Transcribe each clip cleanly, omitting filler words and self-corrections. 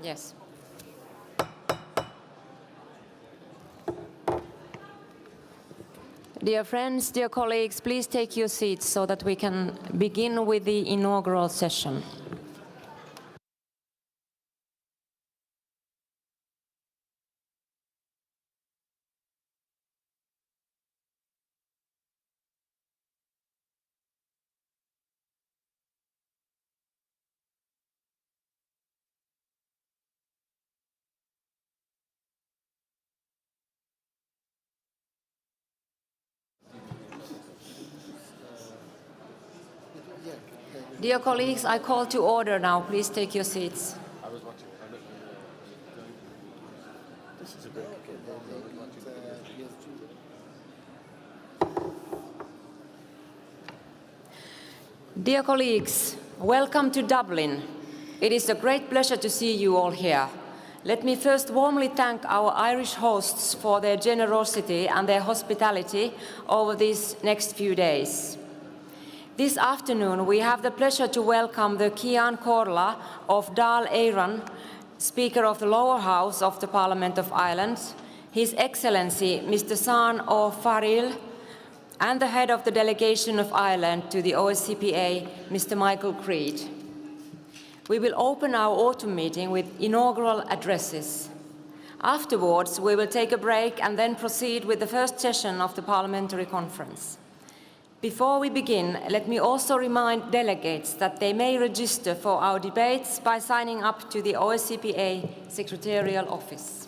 Yes. Dear friends, dear colleagues, please take your seats so that we can begin with the inaugural session. Dear colleagues, I call to order now. Please take your seats. Dear colleagues, welcome to Dublin. It is a great pleasure to see you all here. Let me first warmly thank our Irish hosts for their generosity and their hospitality over these next few days. This afternoon, we have the pleasure to welcome the Cian Corla of Dáil Éireann, Speaker of the Lower House of the Parliament of Ireland, His Excellency Mr. Sean O'Farrell, and the head of the delegation of Ireland to the OSCE, Mr. Michael Creed. We will open our autumn meeting with inaugural addresses. Afterwards, we will take a break and then proceed with the first session of the Parliamentary Conference. Before we begin, let me also remind delegates that they may register for our debates by signing up to the OSCE Secretarial Office.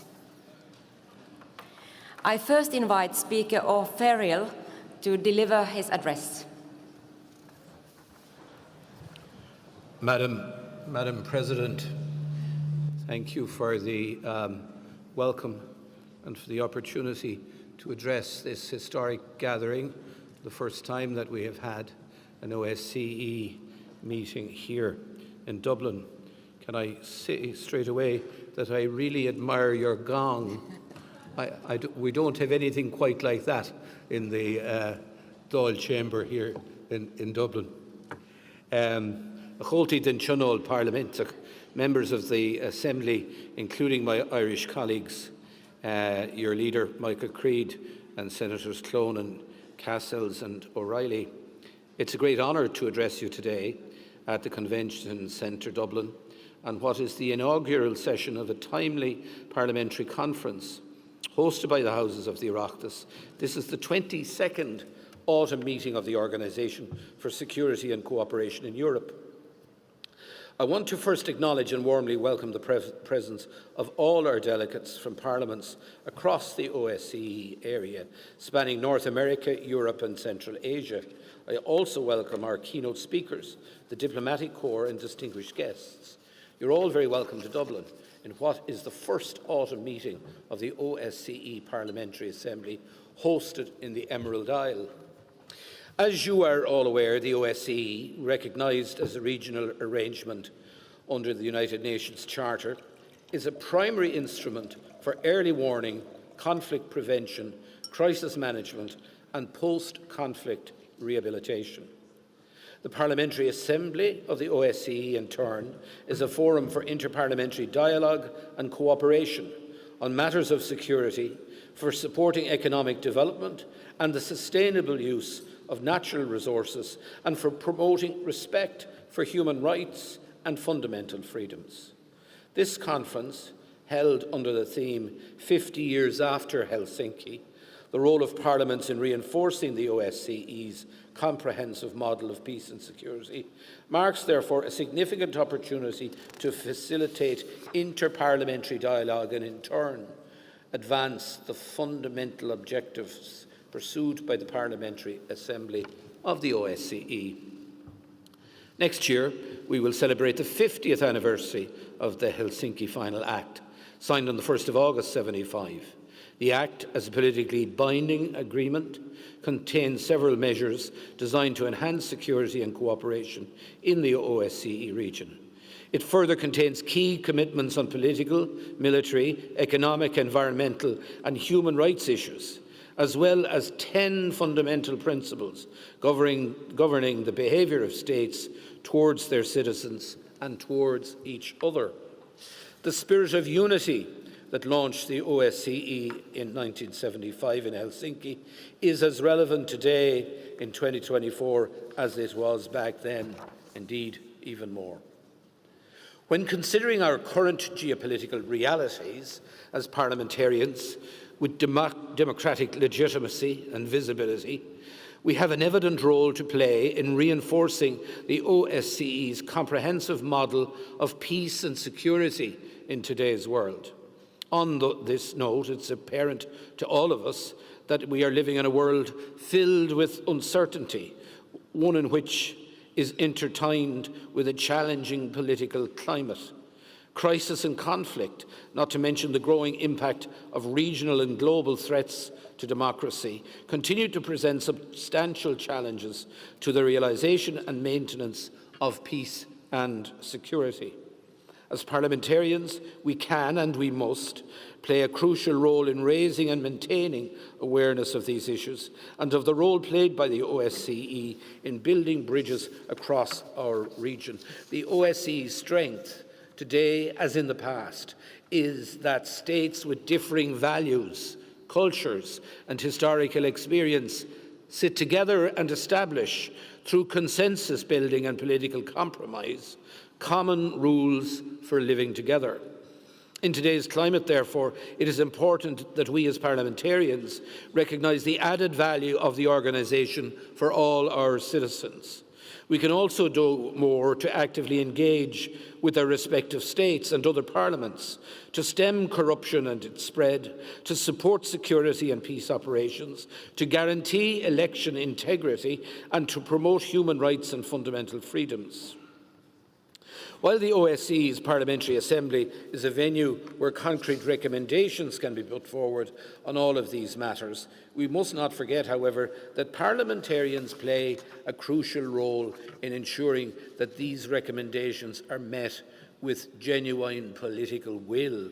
I first invite Speaker O'Farrell to deliver his address. Madam President, thank you for the welcome and for the opportunity to address this historic gathering, the first time that we have had an OSCE meeting here in Dublin. Can I say straight away that I really admire your gong? We don't have anything quite like that in the Dáil chamber here in Dublin. Chomhaltaí den Tionól Parlamentach, members of the Assembly, including my Irish colleagues, your leader Michael Creed and Senators Clonan, Cassells and O'Reilly. It's a great honour to address you today at the Convention Centre Dublin on what is the inaugural session of a timely parliamentary conference hosted by the Houses of the Oireachtas. This is the 22nd autumn meeting of the Organisation for Security and Cooperation in Europe. I want to first acknowledge and warmly welcome the presence of all our delegates from parliaments across the OSCE area, spanning North America, Europe and Central Asia. I also welcome our keynote speakers, the diplomatic corps and distinguished guests. You're all very welcome to Dublin in what is the first autumn meeting of the OSCE Parliamentary Assembly, hosted in the Emerald Isle. As you are all aware, the OSCE, recognised as a regional arrangement under the United Nations Charter, is a primary instrument for early warning, conflict prevention, crisis management and post-conflict rehabilitation. The Parliamentary Assembly of the OSCE, in turn, is a forum for interparliamentary dialogue and cooperation on matters of security, for supporting economic development and the sustainable use of natural resources, and for promoting respect for human rights and fundamental freedoms. This conference, held under the theme 50 years after Helsinki, the role of parliaments in reinforcing the OSCE's comprehensive model of peace and security, marks therefore a significant opportunity to facilitate interparliamentary dialogue and in turn advance the fundamental objectives pursued by the Parliamentary Assembly of the OSCE. Next year, we will celebrate the 50th anniversary of the Helsinki Final Act, signed on the 1st of August 1975. The Act, as a politically binding agreement, contains several measures designed to enhance security and cooperation in the OSCE region. It further contains key commitments on political, military, economic, environmental and human rights issues, as well as 10 fundamental principles governing the behaviour of states towards their citizens and towards each other. The spirit of unity that launched the OSCE in 1975 in Helsinki is as relevant today in 2024 as it was back then, indeed even more. When considering our current geopolitical realities as parliamentarians with democratic legitimacy and visibility, we have an evident role to play in reinforcing the OSCE's comprehensive model of peace and security in today's world. On this note, it's apparent to all of us that we are living in a world filled with uncertainty, one in which is intertwined with a challenging political climate. Crisis and conflict, not to mention the growing impact of regional and global threats to democracy, continue to present substantial challenges to the realisation and maintenance of peace and security. As parliamentarians, we can and we must play a crucial role in raising and maintaining awareness of these issues and of the role played by the OSCE in building bridges across our region. The OSCE's strength today, as in the past, is that states with differing values, cultures and historical experience sit together and establish, through consensus building and political compromise, common rules for living together. In today's climate, therefore, it is important that we as parliamentarians recognise the added value of the organisation for all our citizens. We can also do more to actively engage with our respective states and other parliaments to stem corruption and its spread, to support security and peace operations, to guarantee election integrity and to promote human rights and fundamental freedoms. While the OSCE's Parliamentary Assembly is a venue where concrete recommendations can be put forward on all of these matters, we must not forget, however, that parliamentarians play a crucial role in ensuring that these recommendations are met with genuine political will.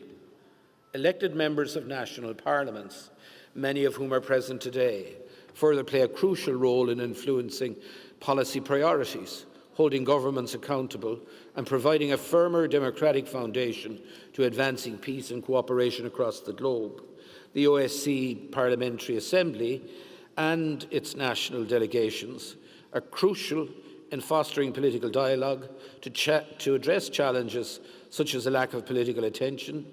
Elected members of national parliaments, many of whom are present today, further play a crucial role in influencing policy priorities, holding governments accountable and providing a firmer democratic foundation to advancing peace and cooperation across the globe. The OSCE Parliamentary Assembly and its national delegations are crucial in fostering political dialogue to address challenges such as a lack of political attention,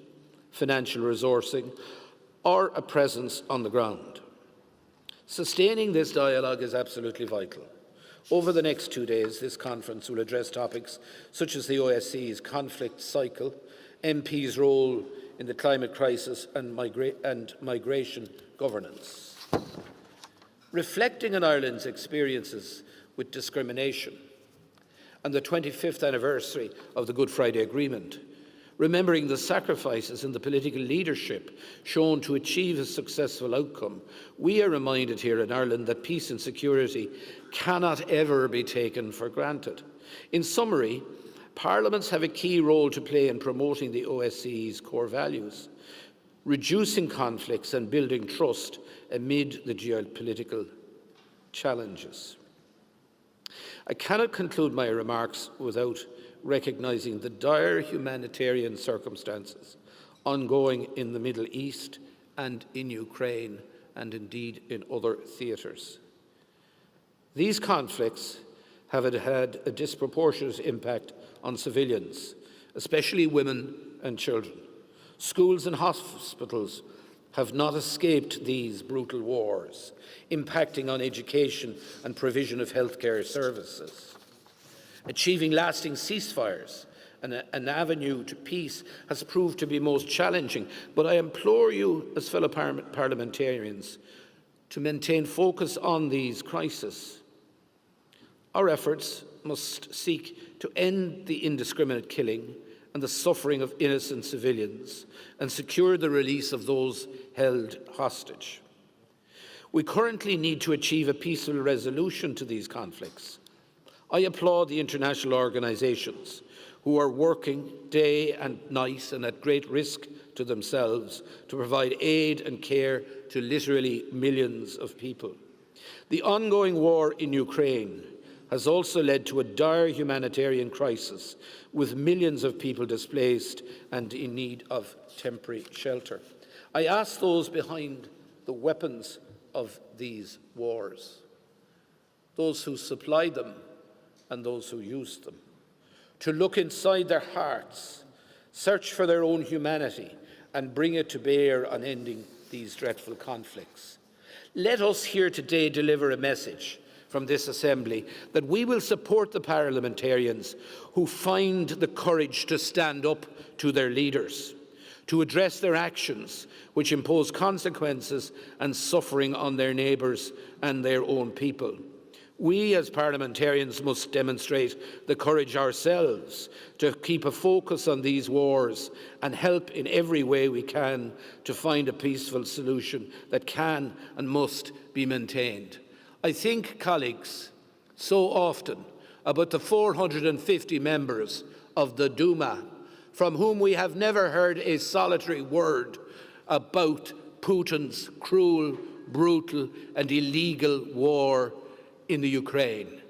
financial resourcing, or a presence on the ground. Sustaining this dialogue is absolutely vital. Over the next 2 days, this conference will address topics such as the OSCE's conflict cycle, MPs' role in the climate crisis and migration governance. Reflecting on Ireland's experiences with discrimination and the 25th anniversary of the Good Friday Agreement, remembering the sacrifices and the political leadership shown to achieve a successful outcome, we are reminded here in Ireland that peace and security cannot ever be taken for granted. In summary, parliaments have a key role to play in promoting the OSCE's core values, reducing conflicts and building trust amid the geopolitical challenges. I cannot conclude my remarks without recognising the dire humanitarian circumstances ongoing in the Middle East and in Ukraine and indeed in other theatres. These conflicts have had a disproportionate impact on civilians, especially women and children. Schools and hospitals have not escaped these brutal wars, impacting on education and provision of healthcare services. Achieving lasting ceasefires and an avenue to peace has proved to be most challenging, but I implore you as fellow parliamentarians to maintain focus on these crises. Our efforts must seek to end the indiscriminate killing and the suffering of innocent civilians and secure the release of those held hostage. We currently need to achieve a peaceful resolution to these conflicts. I applaud the international organisations who are working day and night and at great risk to themselves to provide aid and care to literally millions of people. The ongoing war in Ukraine has also led to a dire humanitarian crisis, with millions of people displaced and in need of temporary shelter. I ask those behind the weapons of these wars, those who supply them and those who use them, to look inside their hearts, search for their own humanity, and bring it to bear on ending these dreadful conflicts. Let us here today deliver a message from this Assembly that we will support the parliamentarians who find the courage to stand up to their leaders, to address their actions which impose consequences and suffering on their neighbours and their own people. We as parliamentarians must demonstrate the courage ourselves to keep a focus on these wars and help in every way we can to find a peaceful solution that can and must be maintained. I think, colleagues, so often about the 450 members of the Duma from whom we have never heard a solitary word about Putin's cruel, brutal and illegal war in the Ukraine.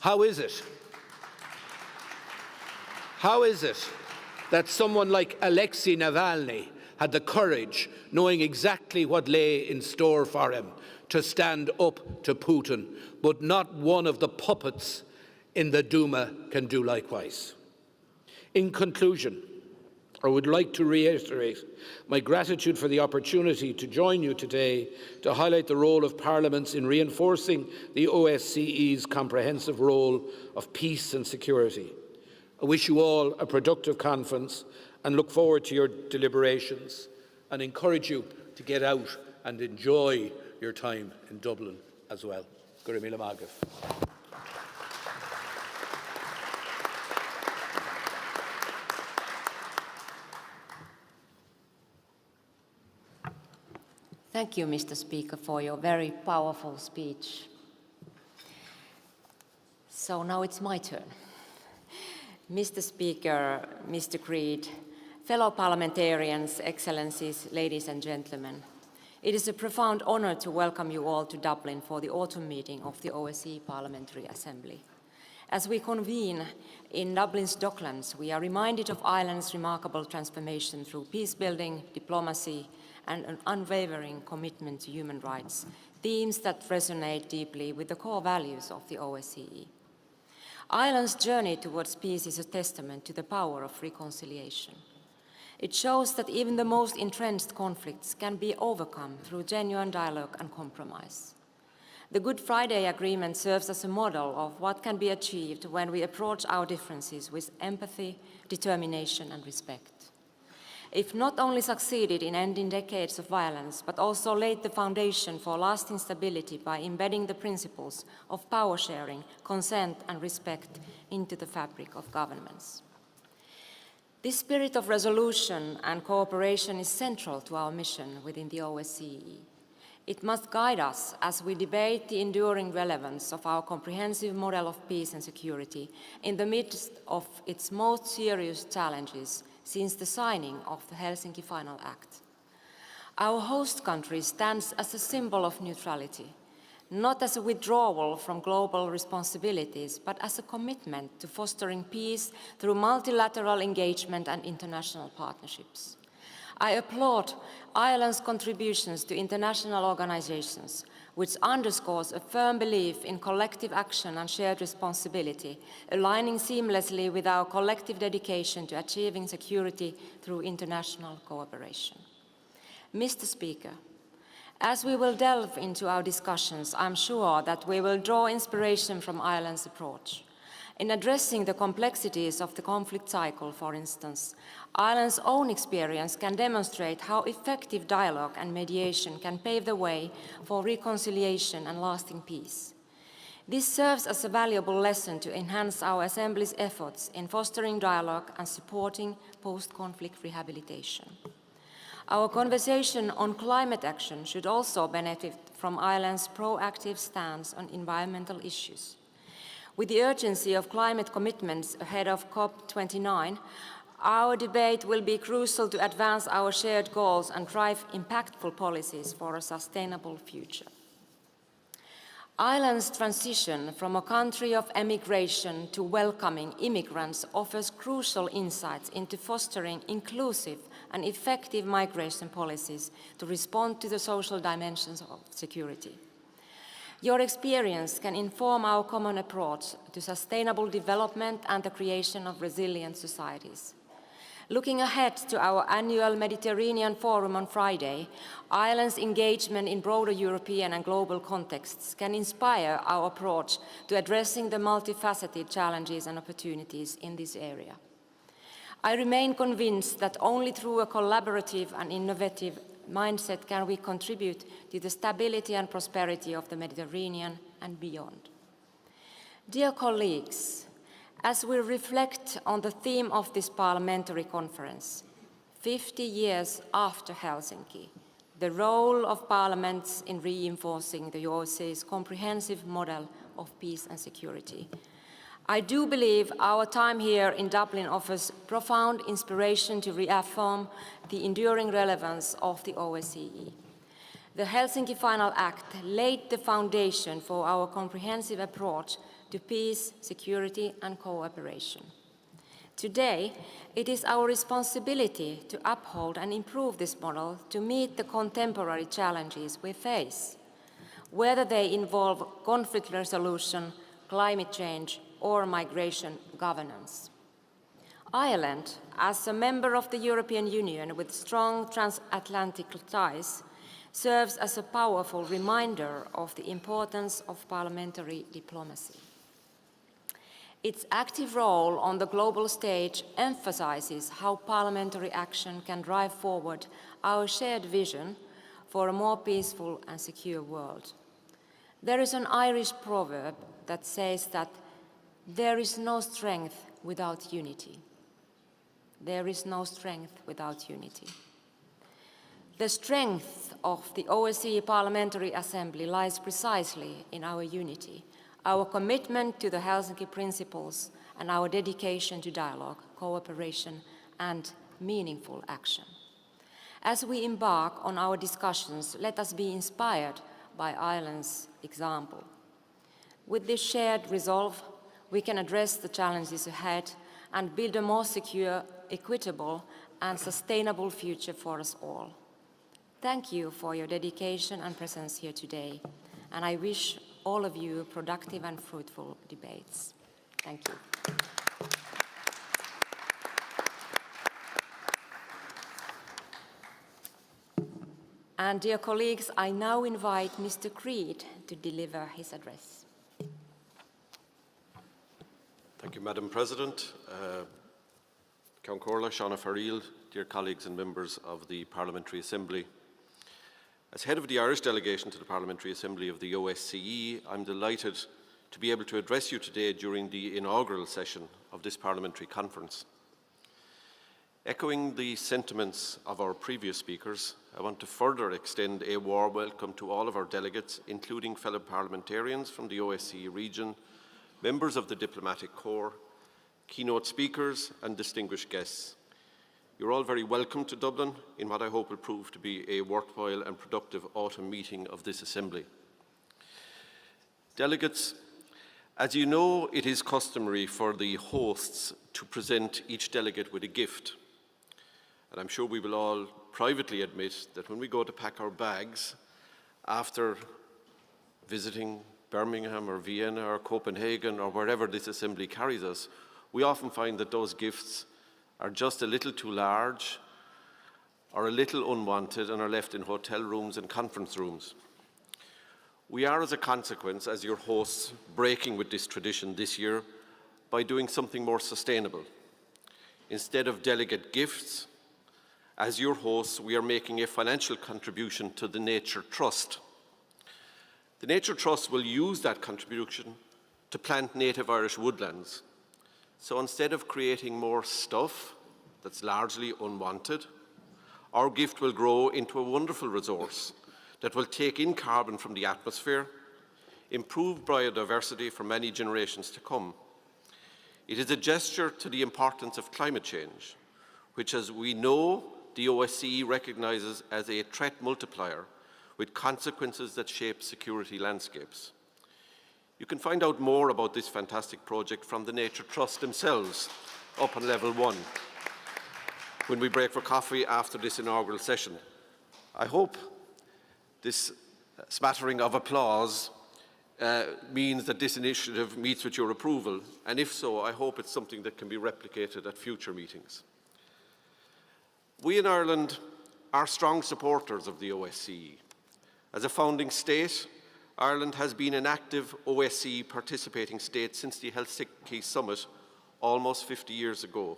How is it that someone like Alexei Navalny had the courage, knowing exactly what lay in store for him, to stand up to Putin, but not one of the puppets in the Duma can do likewise? In conclusion, I would like to reiterate my gratitude for the opportunity to join you today to highlight the role of parliaments in reinforcing the OSCE's comprehensive role of peace and security. I wish you all a productive conference and look forward to your deliberations, and encourage you to get out and enjoy your time in Dublin as well. Go raibh míle maith agaibh. Thank you, Mr. Speaker, for your very powerful speech. So now it's my turn. Mr. Speaker, Mr. Creed, fellow parliamentarians, excellencies, ladies and gentlemen, it is a profound honour to welcome you all to Dublin for the autumn meeting of the OSCE Parliamentary Assembly. As we convene in Dublin's Docklands, we are reminded of Ireland's remarkable transformation through peace-building, diplomacy, and an unwavering commitment to human rights, themes that resonate deeply with the core values of the OSCE. Ireland's journey towards peace is a testament to the power of reconciliation. It shows that even the most entrenched conflicts can be overcome through genuine dialogue and compromise. The Good Friday Agreement serves as a model of what can be achieved when we approach our differences with empathy, determination, and respect. It not only succeeded in ending decades of violence, but also laid the foundation for lasting stability by embedding the principles of power sharing, consent, and respect into the fabric of governments. This spirit of resolution and cooperation is central to our mission within the OSCE. It must guide us as we debate the enduring relevance of our comprehensive model of peace and security in the midst of its most serious challenges since the signing of the Helsinki Final Act. Our host country stands as a symbol of neutrality, not as a withdrawal from global responsibilities, but as a commitment to fostering peace through multilateral engagement and international partnerships. I applaud Ireland's contributions to international organizations, which underscores a firm belief in collective action and shared responsibility, aligning seamlessly with our collective dedication to achieving security through international cooperation. Mr. Speaker, as we will delve into our discussions, I'm sure that we will draw inspiration from Ireland's approach. In addressing the complexities of the conflict cycle, for instance, Ireland's own experience can demonstrate how effective dialogue and mediation can pave the way for reconciliation and lasting peace. This serves as a valuable lesson to enhance our Assembly's efforts in fostering dialogue and supporting post-conflict rehabilitation. Our conversation on climate action should also benefit from Ireland's proactive stance on environmental issues. With the urgency of climate commitments ahead of COP29, our debate will be crucial to advance our shared goals and drive impactful policies for a sustainable future. Ireland's transition from a country of emigration to welcoming immigrants offers crucial insights into fostering inclusive and effective migration policies to respond to the social dimensions of security. Your experience can inform our common approach to sustainable development and the creation of resilient societies. Looking ahead to our annual Mediterranean Forum on Friday, Ireland's engagement in broader European and global contexts can inspire our approach to addressing the multifaceted challenges and opportunities in this area. I remain convinced that only through a collaborative and innovative mindset can we contribute to the stability and prosperity of the Mediterranean and beyond. Dear colleagues, as we reflect on the theme of this parliamentary conference, 50 years after Helsinki, the role of parliaments in reinforcing the OSCE's comprehensive model of peace and security, I do believe our time here in Dublin offers profound inspiration to reaffirm the enduring relevance of the OSCE. The Helsinki Final Act laid the foundation for our comprehensive approach to peace, security, and cooperation. Today, it is our responsibility to uphold and improve this model to meet the contemporary challenges we face, whether they involve conflict resolution, climate change, or migration governance. Ireland, as a member of the European Union with strong transatlantic ties, serves as a powerful reminder of the importance of parliamentary diplomacy. Its active role on the global stage emphasizes how parliamentary action can drive forward our shared vision for a more peaceful and secure world. There is an Irish proverb that says that there is no strength without unity. There is no strength without unity. The strength of the OSCE Parliamentary Assembly lies precisely in our unity, our commitment to the Helsinki principles, and our dedication to dialogue, cooperation, and meaningful action. As we embark on our discussions, let us be inspired by Ireland's example. With this shared resolve, we can address the challenges ahead and build a more secure, equitable, and sustainable future for us all. Thank you for your dedication and presence here today, and I wish all of you productive and fruitful debates. Thank you. And dear colleagues, I now invite Mr. Creed to deliver his address. Thank you, Madam President. Count Corla, Shauna Farrell, dear colleagues and members of the Parliamentary Assembly. As head of the Irish delegation to the Parliamentary Assembly of the OSCE, I'm delighted to be able to address you today during the inaugural session of this parliamentary conference. Echoing the sentiments of our previous speakers, I want to further extend a warm welcome to all of our delegates, including fellow parliamentarians from the OSCE region, members of the diplomatic corps, keynote speakers, and distinguished guests. You're all very welcome to Dublin in what I hope will prove to be a worthwhile and productive autumn meeting of this Assembly. Delegates, as you know, it is customary for the hosts to present each delegate with a gift. And I'm sure we will all privately admit that when we go to pack our bags after visiting Birmingham or Vienna or Copenhagen or wherever this Assembly carries us, we often find that those gifts are just a little too large or a little unwanted and are left in hotel rooms and conference rooms. We are, as a consequence, as your hosts, breaking with this tradition this year by doing something more sustainable. Instead of delegate gifts, as your hosts, we are making a financial contribution to the Nature Trust. The Nature Trust will use that contribution to plant native Irish woodlands. So instead of creating more stuff that's largely unwanted, our gift will grow into a wonderful resource that will take in carbon from the atmosphere, improve biodiversity for many generations to come. It is a gesture to the importance of climate change, which, as we know, the OSCE recognises as a threat multiplier with consequences that shape security landscapes. You can find out more about this fantastic project from the Nature Trust themselves up on level 1 when we break for coffee after this inaugural session. I hope this smattering of applause means that this initiative meets with your approval, and if so, I hope it's something that can be replicated at future meetings. We in Ireland are strong supporters of the OSCE. As a founding state, Ireland has been an active OSCE participating state since the Helsinki summit almost 50 years ago.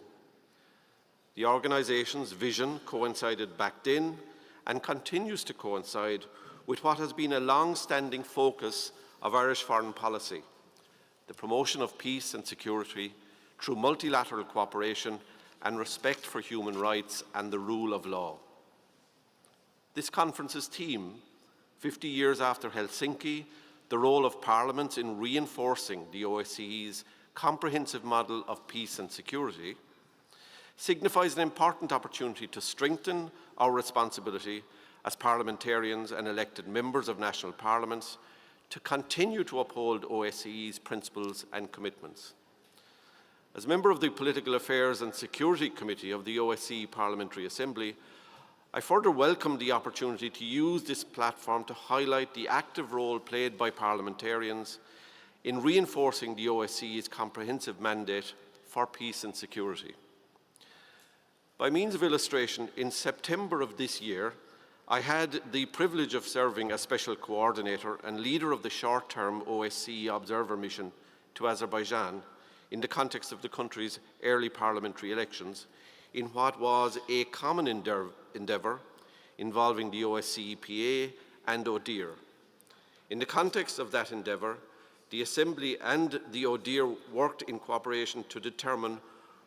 The organisation's vision coincided back then and continues to coincide with what has been a long-standing focus of Irish foreign policy, the promotion of peace and security through multilateral cooperation and respect for human rights and the rule of law. This conference's theme, 50 years after Helsinki, the role of parliaments in reinforcing the OSCE's comprehensive model of peace and security, signifies an important opportunity to strengthen our responsibility as parliamentarians and elected members of national parliaments to continue to uphold OSCE's principles and commitments. As member of the Political Affairs and Security Committee of the OSCE Parliamentary Assembly, I further welcome the opportunity to use this platform to highlight the active role played by parliamentarians in reinforcing the OSCE's comprehensive mandate for peace and security. By means of illustration, in September of this year, I had the privilege of serving as Special Coordinator and leader of the short-term OSCE Observer Mission to Azerbaijan in the context of the country's early parliamentary elections in what was a common endeavour involving the OSCE EPA and ODIHR. In the context of that endeavour, the Assembly and the ODIHR worked in cooperation to determine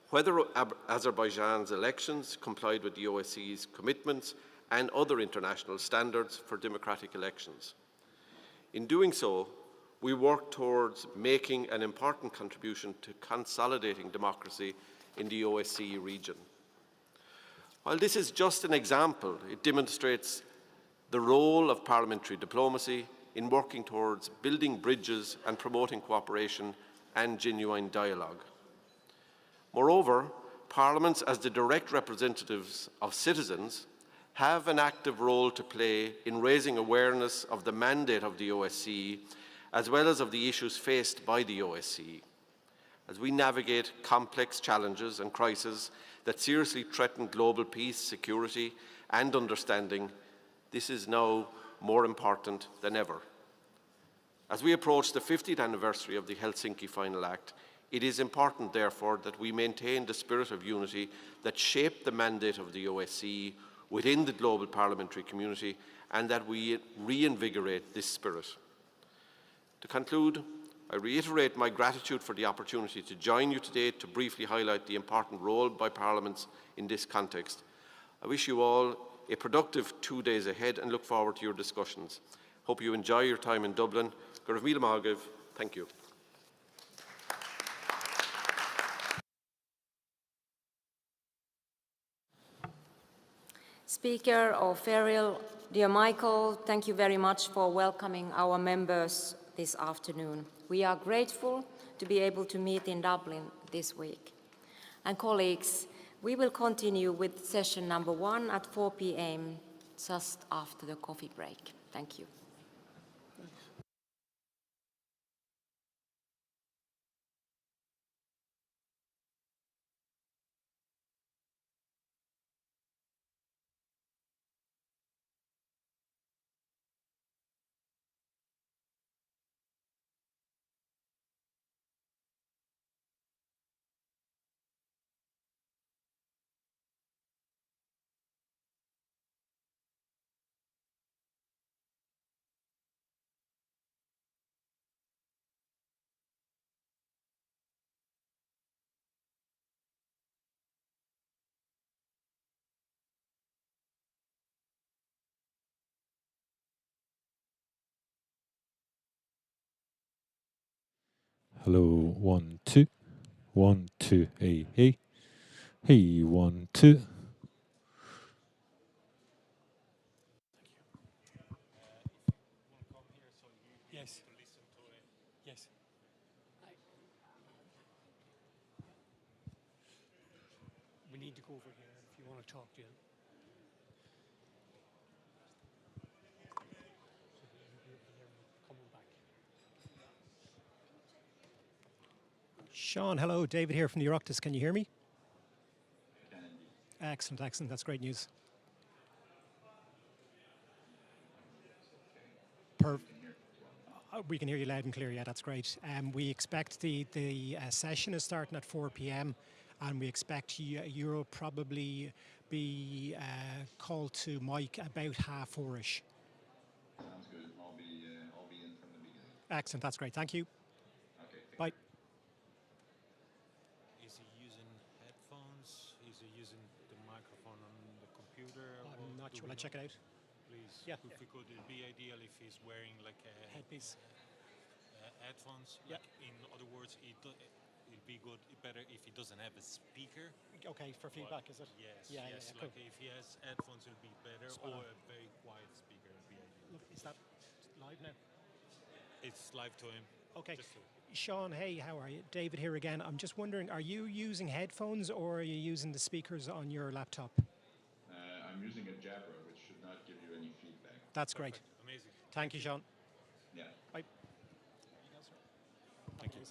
whether Azerbaijan's elections complied with the OSCE's commitments and other international standards for democratic elections. In doing so, we worked towards making an important contribution to consolidating democracy in the OSCE region. While this is just an example, it demonstrates the role of parliamentary diplomacy in working towards building bridges and promoting cooperation and genuine dialogue. Moreover, parliaments, as the direct representatives of citizens, have an active role to play in raising awareness of the mandate of the OSCE, as well as of the issues faced by the OSCE. As we navigate complex challenges and crises that seriously threaten global peace, security, and understanding, this is now more important than ever. As we approach the 50th anniversary of the Helsinki Final Act, it is important, therefore, that we maintain the spirit of unity that shaped the mandate of the OSCE within the global parliamentary community, and that we reinvigorate this spirit. To conclude, I reiterate my gratitude for the opportunity to join you today to briefly highlight the important role by parliaments in this context. I wish you all a productive 2 days ahead and look forward to your discussions. Hope you enjoy your time in Dublin. Thank you. Speaker O'Farrell, dear Michael, thank you very much for welcoming our members this afternoon. We are grateful to be able to meet in Dublin this week. And colleagues, we will continue with session number 1 at 4 p.m. just after the coffee break. Thank you. Hello, 1, 2. 1, 2, hey, hey. Hey, 1, 2. Yes. Yes. We need to go over here if you want to talk to him. Coming back. Sean, hello. David here from the Oireachtas. Can you hear me? Excellent, excellent. That's great news. We can hear you loud and clear. Yeah, that's great. We expect the session is starting at 4 p.m. and we expect you'll probably be called to mic about 4:30ish. Sounds good. I'll be in from the beginning. Excellent. That's great. Thank you. Okay. Bye. Is he using headphones? Is he using the microphone on the computer? I'm not sure. Will I check it out? Please, Yeah. if we could, it'd be ideal if he's wearing like a Headpiece. headphones. Yeah. Like, in other words, it'd be good, better if he doesn't have a speaker. Okay, for feedback, is it? Yes. Yeah, yes. yeah, Like cool. if he has headphones, it'll be better, Spot or on. a very quiet speaker would be ideal. Look, is that live now? It's live to him. Okay. Just so- Sean, hey, how are you? David here again. I'm just wondering, are you using headphones or are you using the speakers on your laptop? I'm using a Jabra, which should not give you any feedback. That's great. Amazing. Thank you, Sean. Yeah. Bye. Thank you.